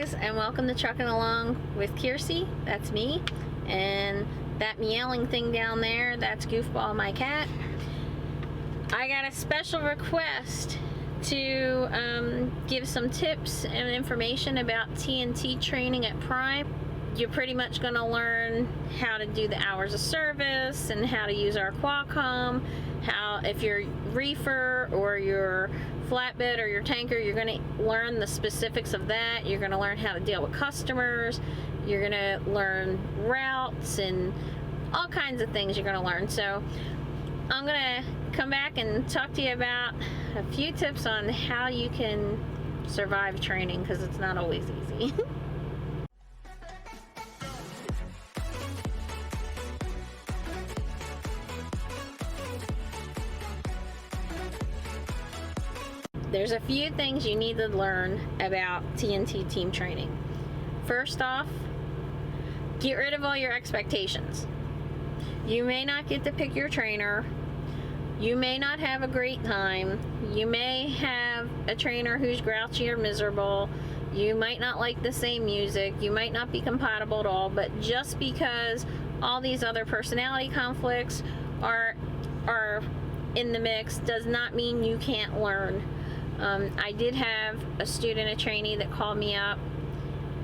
guys, and welcome to Trucking Along with Kiersey. That's me. And that meowing thing down there, that's Goofball, my cat. I got a special request to give some tips and information about TNT training at Prime. You're pretty much going to learn how to do the hours of service and how to use our Qualcomm. How, if you're reefer or your flatbed or your tanker, you're going to learn the specifics of that. You're going to learn how to deal with customers. You're going to learn routes and all kinds of things you're going to learn. So I'm going to come back and talk to you about a few tips on how you can survive training, because it's not always easy. There's a few things you need to learn about TNT team training. First off, get rid of all your expectations. You may not get to pick your trainer. You may not have a great time. You may have a trainer who's grouchy or miserable. You might not like the same music. You might not be compatible at all. But just because all these other personality conflicts are in the mix does not mean you can't learn. I did have a student, a trainee, that called me up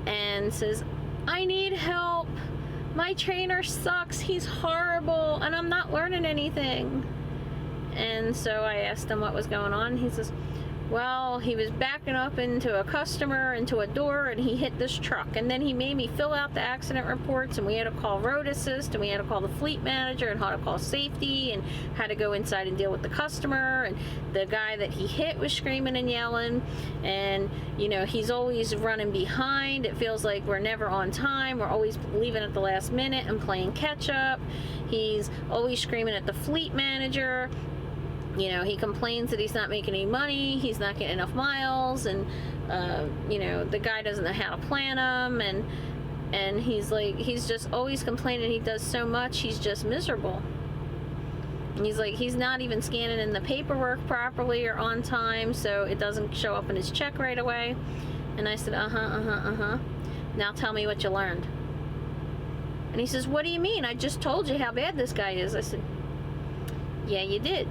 and says, I need help. My trainer sucks. He's horrible and I'm not learning anything. And so I asked him what was going on. He says, well, he was backing up into a customer, into a door, and he hit this truck. And then he made me fill out the accident reports, and we had to call road assist, and we had to call the fleet manager, and how to call safety, and how to go inside and deal with the customer. And the guy that he hit was screaming and yelling. And, you know, he's always running behind. It feels like we're never on time. We're always leaving at the last minute and playing catch up. He's always screaming at the fleet manager. You know, he complains that he's not making any money, he's not getting enough miles, and you know, the guy doesn't know how to plan them, and he's like, he's just always complaining. He does so much, he's just miserable. And he's like, he's not even scanning in the paperwork properly or on time, so it doesn't show up in his check right away. And I said, now tell me what you learned. And he says, what do you mean? I just told you how bad this guy is. I said, yeah, you did.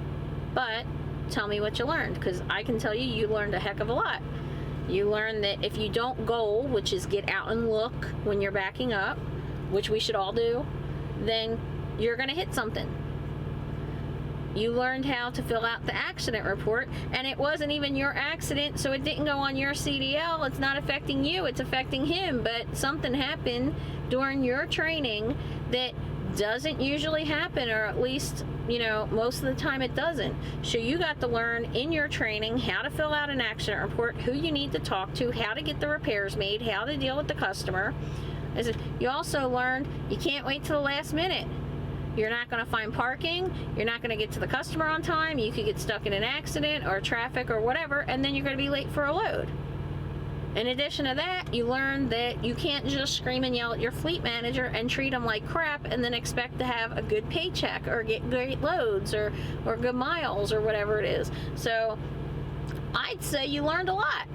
But tell me what you learned, because I can tell you, you learned a heck of a lot. You learned that if you don't goal, which is get out and look when you're backing up, which we should all do, then you're going to hit something. You learned how to fill out the accident report, and it wasn't even your accident, so it didn't go on your CDL. It's not affecting you, it's affecting him, but something happened during your training that doesn't usually happen, or at least, you know, most of the time it doesn't. So you got to learn in your training how to fill out an accident report, who you need to talk to, how to get the repairs made, how to deal with the customer. You also learned you can't wait till the last minute. You're not going to find parking, you're not going to get to the customer on time, you could get stuck in an accident or traffic or whatever, and then you're going to be late for a load. In addition to that, you learned that you can't just scream and yell at your fleet manager and treat them like crap and then expect to have a good paycheck or get great loads or good miles or whatever it is. So I'd say you learned a lot.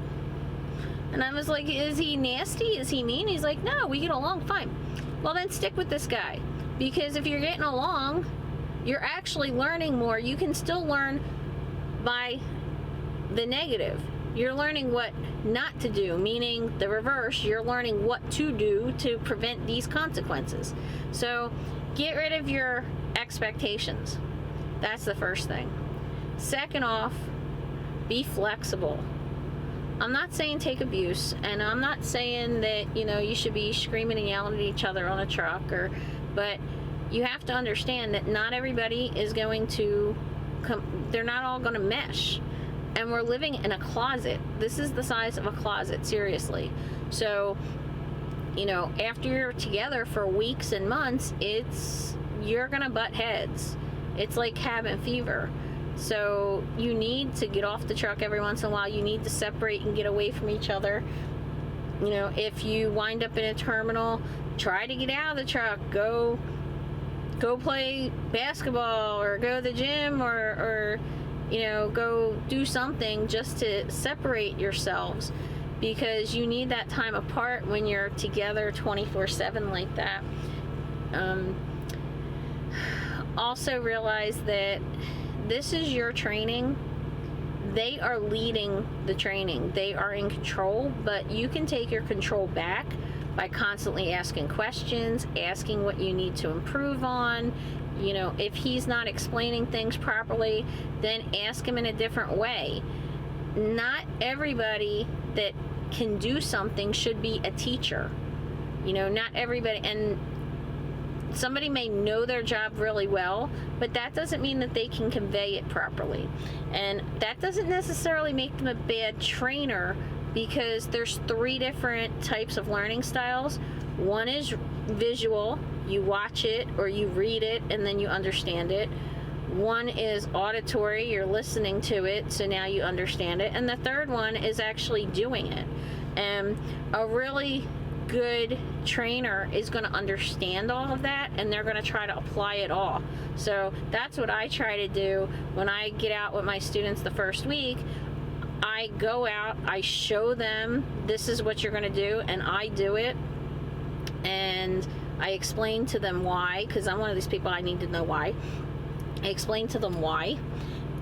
And I was like, is he nasty? Is he mean? He's like, no, we get along fine. Well, then stick with this guy, because if you're getting along, you're actually learning more. You can still learn by the negative. You're learning what not to do, meaning the reverse. You're learning what to do to prevent these consequences. So get rid of your expectations. That's the first thing. Second off, be flexible. I'm not saying take abuse, and I'm not saying that, you know, you should be screaming and yelling at each other on a truck, but you have to understand that not everybody is going to they're not all going to mesh. And we're living in a closet. This is the size of a closet, seriously. So, you know, after you're together for weeks and months, you're gonna butt heads. It's like cabin fever. So you need to get off the truck every once in a while. You need to separate and get away from each other. You know, if you wind up in a terminal, try to get out of the truck. Go play basketball or go to the gym or you know, go do something just to separate yourselves. because you need that time apart when you're together 24/7 like that. Also realize that this is your training. They are leading the training. They are in control, but you can take your control back by constantly asking questions, asking what you need to improve on. You know, if he's not explaining things properly, then ask him in a different way. Not everybody that can do something should be a teacher. You know, not everybody, and somebody may know their job really well, but that doesn't mean that they can convey it properly. And that doesn't necessarily make them a bad trainer, because there's 3 different types of learning styles. One is visual, you watch it or you read it and then you understand it. One is auditory, you're listening to it, so now you understand it. And the third one is actually doing it. And a really good trainer is going to understand all of that, and they're going to try to apply it all. So that's what I try to do when I get out with my students the first week. I go out, I show them this is what you're going to do, and I do it, and I explain to them why, because I'm one of these people, I need to know why. I explain to them why,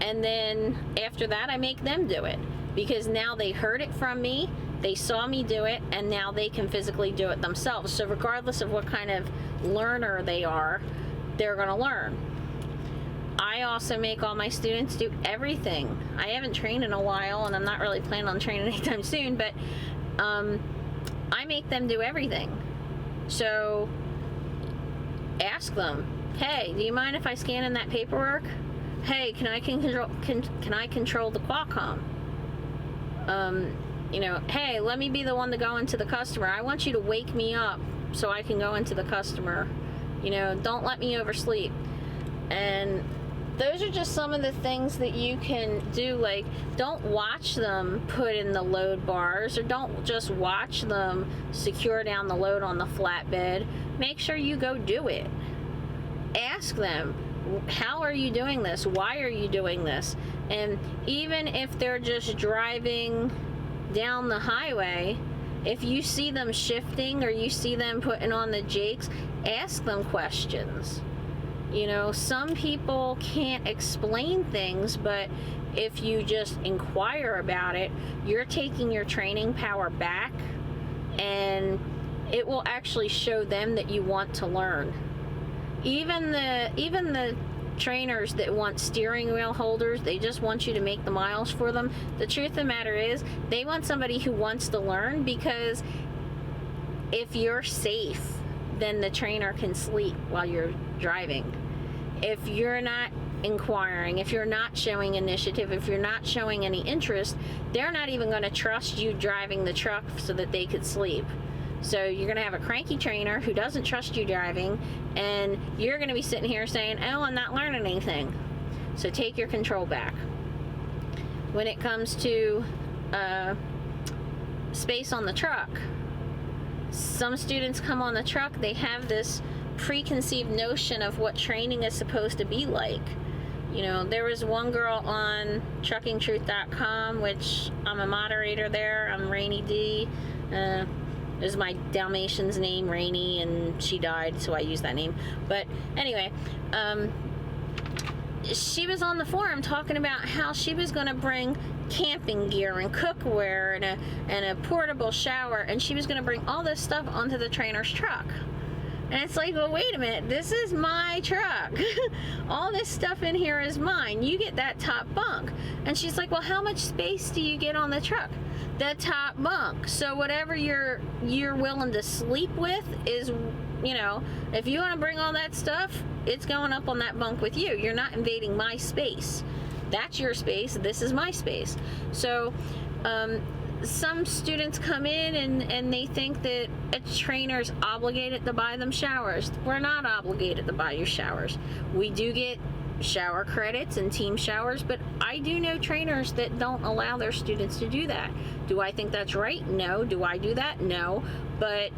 and then after that I make them do it, because now they heard it from me, they saw me do it, and now they can physically do it themselves. So regardless of what kind of learner they are, they're going to learn. I also make all my students do everything. I haven't trained in a while, and I'm not really planning on training anytime soon, but I make them do everything. So ask them, hey, do you mind if I scan in that paperwork? Hey, can I control the Qualcomm? You know, hey, let me be the one to go into the customer. I want you to wake me up so I can go into the customer. You know, don't let me oversleep. And those are just some of the things that you can do. Like, don't watch them put in the load bars, or don't just watch them secure down the load on the flatbed. Make sure you go do it. Ask them, how are you doing this? Why are you doing this? And even if they're just driving down the highway, if you see them shifting or you see them putting on the jakes, ask them questions. You know, some people can't explain things, but if you just inquire about it, you're taking your training power back, and it will actually show them that you want to learn. Even the trainers that want steering wheel holders, they just want you to make the miles for them. The truth of the matter is, they want somebody who wants to learn, because if you're safe, then the trainer can sleep while you're driving. If you're not inquiring, if you're not showing initiative, if you're not showing any interest, they're not even going to trust you driving the truck so that they could sleep. So you're going to have a cranky trainer who doesn't trust you driving, and you're going to be sitting here saying, oh, I'm not learning anything. So take your control back. When it comes to space on the truck, some students come on the truck, they have this preconceived notion of what training is supposed to be like. You know, there was one girl on truckingtruth.com, which I'm a moderator there. I'm Rainy D. Is my Dalmatian's name, Rainy, and she died, so I use that name. But anyway, she was on the forum talking about how she was going to bring camping gear and cookware and a portable shower, and she was going to bring all this stuff onto the trainer's truck. And it's like, well, wait a minute, this is my truck. All this stuff in here is mine. You get that top bunk. And she's like, well, how much space do you get on the truck? The top bunk. So whatever you're willing to sleep with is, you know, if you want to bring all that stuff, it's going up on that bunk with you. You're not invading my space. That's your space. This is my space. So, some students come in and they think that a trainer's obligated to buy them showers. We're not obligated to buy you showers. We do get shower credits and team showers, but I do know trainers that don't allow their students to do that. Do I think that's right? No. Do I do that? No. But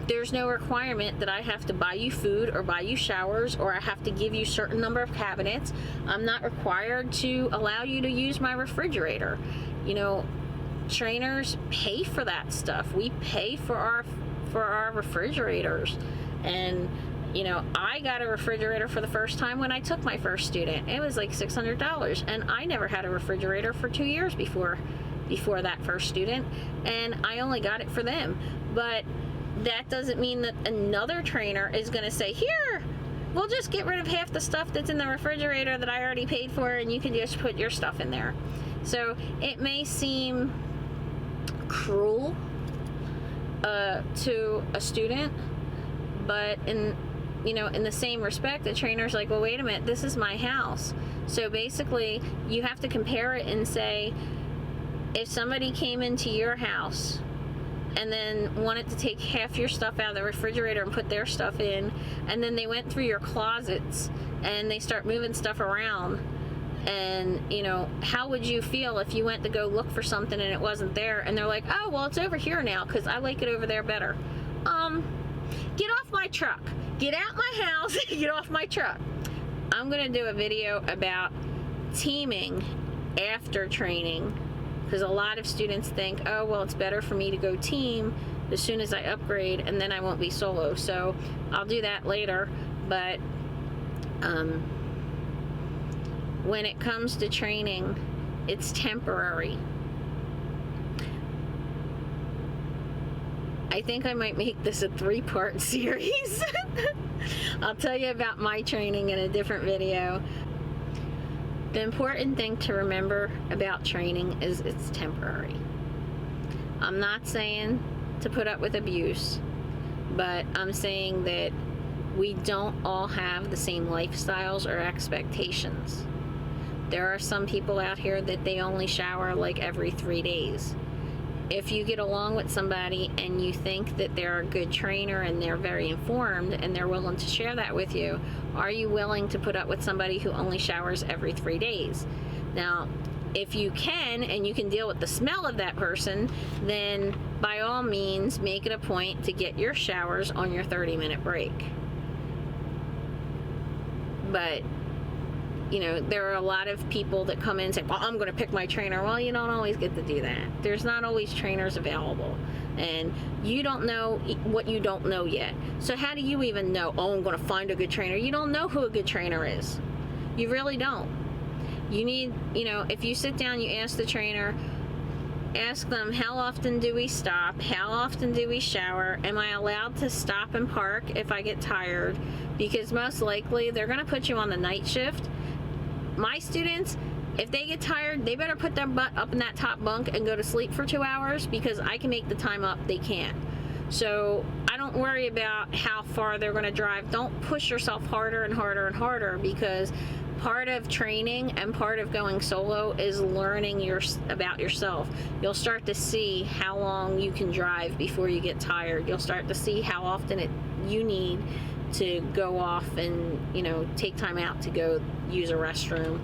there's no requirement that I have to buy you food or buy you showers, or I have to give you a certain number of cabinets. I'm not required to allow you to use my refrigerator. You know, trainers pay for that stuff. We pay for our refrigerators. And you know, I got a refrigerator for the first time when I took my first student. It was like $600, and I never had a refrigerator for 2 years before that first student, and I only got it for them. But that doesn't mean that another trainer is going to say, here, we'll just get rid of half the stuff that's in the refrigerator that I already paid for, and you can just put your stuff in there. So it may seem cruel to a student, but in the same respect, the trainer's like, well, wait a minute, this is my house. So basically, you have to compare it and say, if somebody came into your house and then wanted to take half your stuff out of the refrigerator and put their stuff in, and then they went through your closets and they start moving stuff around, and how would you feel if you went to go look for something and it wasn't there, and they're like, oh, well, it's over here now because I like it over there better. Get off my truck. Get out my house. Get off my truck. I'm going to do a video about teaming after training, because a lot of students think, oh, well, it's better for me to go team as soon as I upgrade, and then I won't be solo. So I'll do that later. But when it comes to training, it's temporary. I think I might make this a 3-part series. I'll tell you about my training in a different video. The important thing to remember about training is it's temporary. I'm not saying to put up with abuse, but I'm saying that we don't all have the same lifestyles or expectations. There are some people out here that they only shower like every 3 days. If you get along with somebody and you think that they're a good trainer and they're very informed and they're willing to share that with you, are you willing to put up with somebody who only showers every 3 days? Now, if you can, and you can deal with the smell of that person, then by all means, make it a point to get your showers on your 30-minute break. But there are a lot of people that come in and say, well, I'm going to pick my trainer. Well, you don't always get to do that. There's not always trainers available. And you don't know what you don't know yet. So how do you even know, oh, I'm going to find a good trainer? You don't know who a good trainer is. You really don't. You need, if you sit down, you ask the trainer, ask them, how often do we stop? How often do we shower? Am I allowed to stop and park if I get tired? Because most likely they're going to put you on the night shift. My students, if they get tired, they better put their butt up in that top bunk and go to sleep for 2 hours, because I can make the time up, they can't. So I don't worry about how far they're going to drive. Don't push yourself harder and harder and harder, because part of training and part of going solo is learning about yourself. You'll start to see how long you can drive before you get tired. You'll start to see how often you need to go off and take time out to go use a restroom,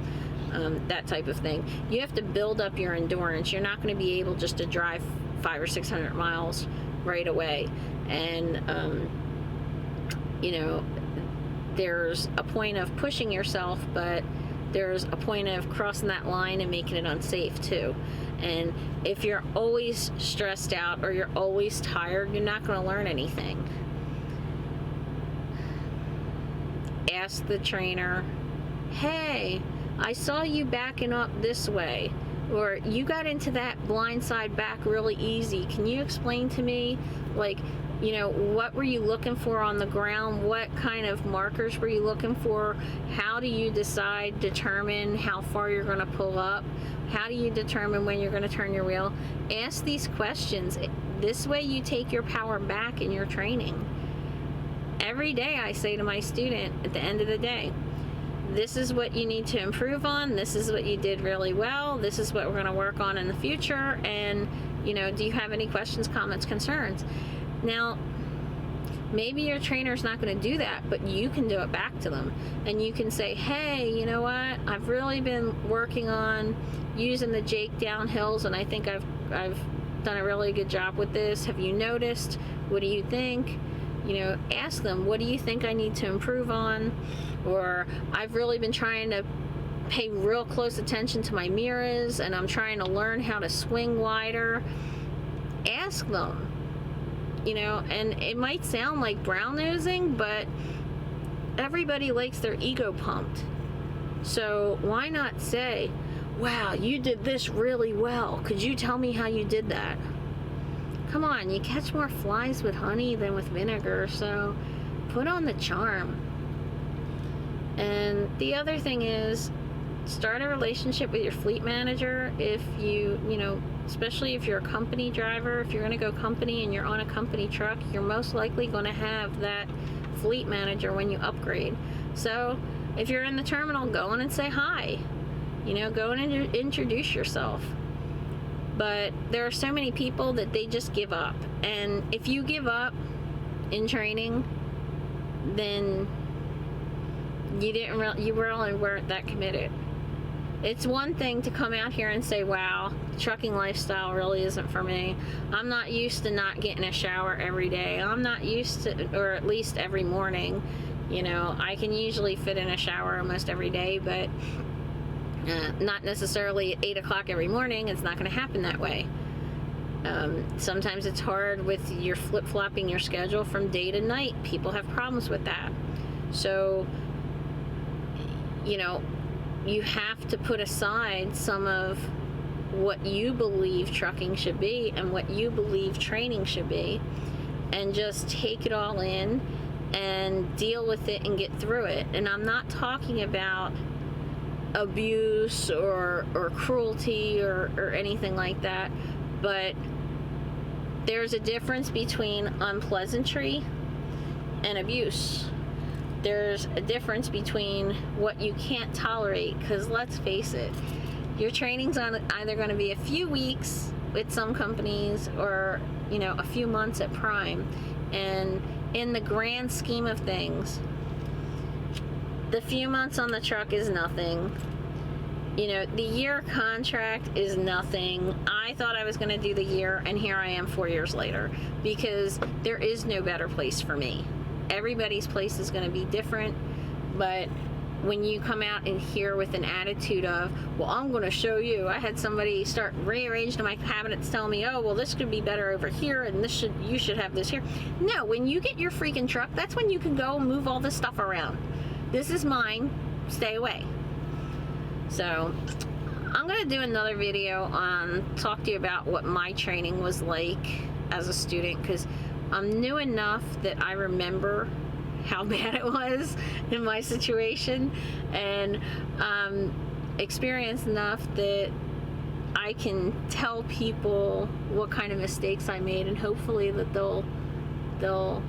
that type of thing. You have to build up your endurance. You're not going to be able just to drive 500 or 600 miles right away. And there's a point of pushing yourself, but there's a point of crossing that line and making it unsafe too. And if you're always stressed out or you're always tired, you're not going to learn anything. Ask the trainer, hey, I saw you backing up this way, or you got into that blind side back really easy. Can you explain to me, what were you looking for on the ground? What kind of markers were you looking for? How do you determine how far you're going to pull up? How do you determine when you're going to turn your wheel? Ask these questions. This way you take your power back in your training. Every day I say to my student at the end of the day, this is what you need to improve on. This is what you did really well. This is what we're going to work on in the future. And, do you have any questions, comments, concerns? Now, maybe your trainer's not going to do that, but you can do it back to them. And you can say, hey, you know what? I've really been working on using the Jake downhills, and I think I've done a really good job with this. Have you noticed? What do you think? Ask them, what do you think I need to improve on? Or I've really been trying to pay real close attention to my mirrors and I'm trying to learn how to swing wider, ask them. You know, and it might sound like brown nosing, but everybody likes their ego pumped. So why not say, wow, you did this really well. Could you tell me how you did that? Come on, you catch more flies with honey than with vinegar, so put on the charm. And the other thing is, start a relationship with your fleet manager. If you know, especially if you're a company driver, if you're going to go company and you're on a company truck, you're most likely going to have that fleet manager when you upgrade. So if you're in the terminal, go in and say hi. You know, go in and introduce yourself. But there are so many people that they just give up. And if you give up in training, then you really weren't that committed. It's one thing to come out here and say, wow, trucking lifestyle really isn't for me. I'm not used to not getting a shower every day. I'm not used to, or at least every morning. You know, I can usually fit in a shower almost every day, but not necessarily at 8 o'clock every morning. It's not going to happen that way. Sometimes it's hard with your flip-flopping your schedule from day to night. People have problems with that. So, you know, you have to put aside some of what you believe trucking should be and what you believe training should be, and just take it all in and deal with it and get through it. And I'm not talking about abuse or cruelty or anything like that, but there's a difference between unpleasantry and abuse. There's a difference between what you can't tolerate, because let's face it, your training's on either going to be a few weeks with some companies or, you know, a few months at Prime. And in the grand scheme of things, the few months on the truck is nothing. You know, the year contract is nothing. I thought I was going to do the year, and here I am 4 years later, because there is no better place for me. Everybody's place is going to be different, but when you come out in here with an attitude of, well, I'm going to show you. I had somebody start rearranging my cabinets telling me, oh, well, this could be better over here, and you should have this here. No, when you get your freaking truck, that's when you can go and move all this stuff around. This is mine. Stay away. So I'm going to do another video on, talk to you about what my training was like as a student, because I'm new enough that I remember how bad it was in my situation, and experienced enough that I can tell people what kind of mistakes I made, and hopefully that they'll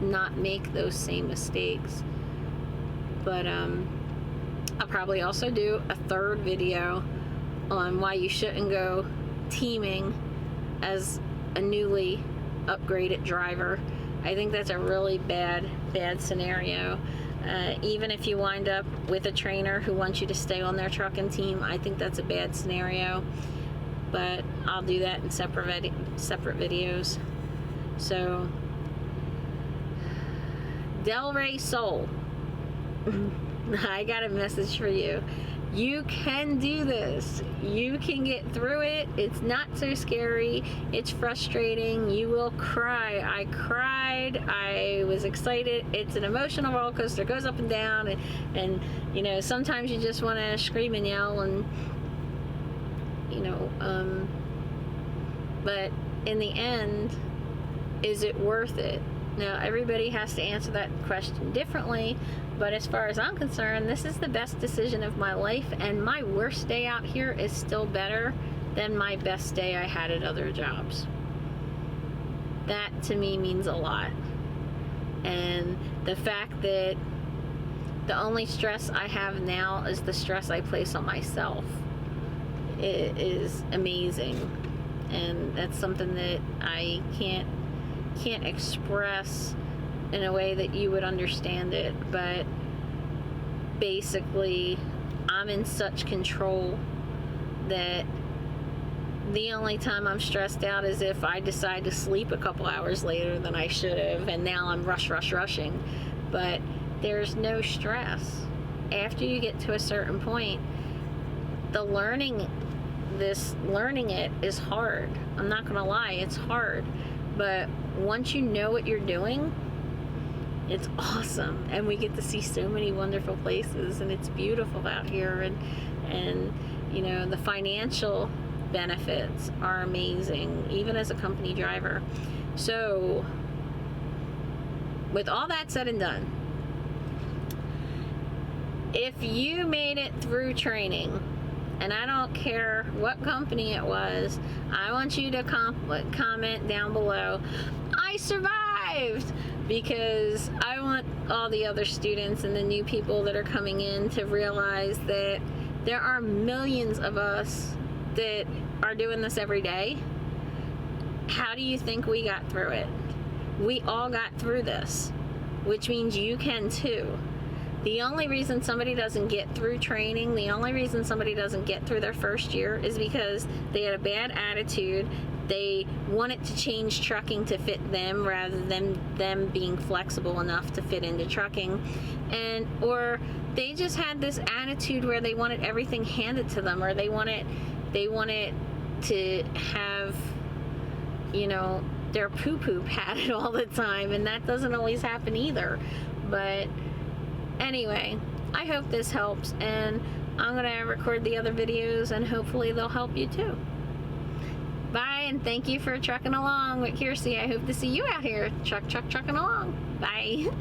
not make those same mistakes. But I'll probably also do a third video on why you shouldn't go teaming as a newly upgraded driver. I think that's a really bad scenario. Even if you wind up with a trainer who wants you to stay on their truck and team, I think that's a bad scenario. But I'll do that in separate videos. So, Del Rey Soul, I got a message for you. You can do this. You can get through it. It's not so scary. It's frustrating. You will cry. I cried. I was excited. It's an emotional roller coaster. It goes up and down. And you know, sometimes you just want to scream and yell, and, you know, but in the end, is it worth it? Now, everybody has to answer that question differently, but as far as I'm concerned, this is the best decision of my life, and my worst day out here is still better than my best day I had at other jobs. That, to me, means a lot. And the fact that the only stress I have now is the stress I place on myself, it is amazing. And that's something that I can't express in a way that you would understand it, but basically I'm in such control that the only time I'm stressed out is if I decide to sleep a couple hours later than I should have, and now I'm rushing. But there's no stress. After you get to a certain point, the learning it is hard. I'm not gonna lie, it's hard. But once you know what you're doing, it's awesome, and we get to see so many wonderful places, and it's beautiful out here, and you know, the financial benefits are amazing, even as a company driver. So with all that said and done, if you made it through training, and I don't care what company it was, I want you to comment down below, I survived, because I want all the other students and the new people that are coming in to realize that there are millions of us that are doing this every day. How do you think we got through it? We all got through this, which means you can too. The only reason somebody doesn't get through training, the only reason somebody doesn't get through their first year is because they had a bad attitude. They wanted to change trucking to fit them rather than them being flexible enough to fit into trucking, or they just had this attitude where they wanted everything handed to them, or they wanted to have, you know, their poo-poo patted all the time, and that doesn't always happen either. But anyway, I hope this helps, and I'm gonna record the other videos, and hopefully they'll help you too. Bye, and thank you for trucking along with Kiersey. I hope to see you out here trucking along. Bye.